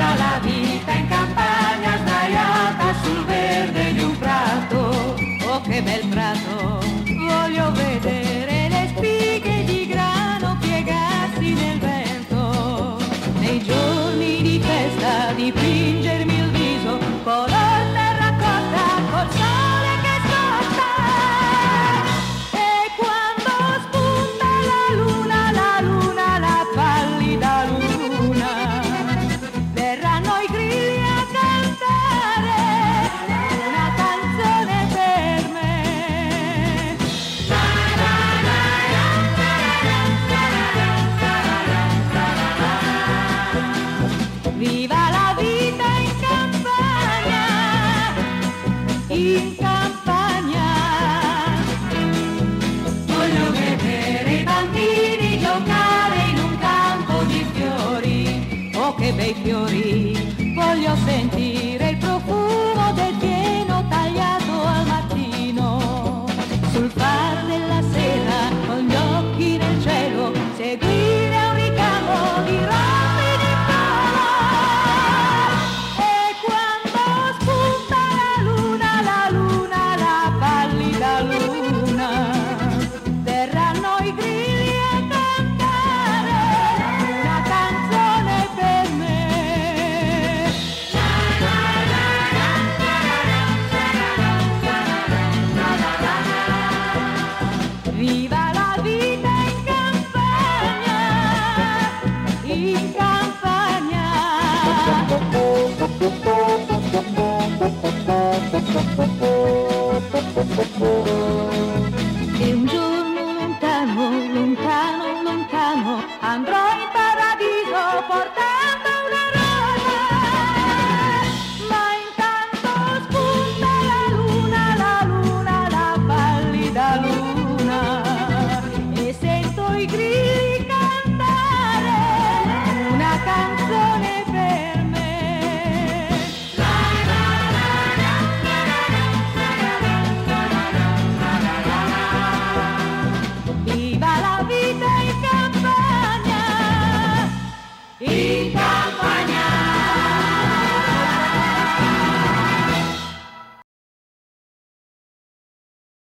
viva la vita in campagna sdraiata sul verde di un prato. Oh che bel prato, voglio vedere le spighe di grano piegarsi nel vento. Nei giorni di festa dipingermi il viso color terracotta col sole che scotta. E quando spunta la luna, la pallida luna, verranno i grilli a cantare una canzone per me. Viva la vita in campagna, in campagna. Voglio vedere i bambini giocare in un campo di fiori. Oh che bei fiori, voglio sentire il profumo del fieno tagliato al mattino. Sul far della sera, con gli occhi nel cielo, seguire un ricamo di rossi di palo. E quando spunta la luna, la pallida luna, verranno i grilli a cantare una canzone per me. Viva la vita in campagna, in campagna.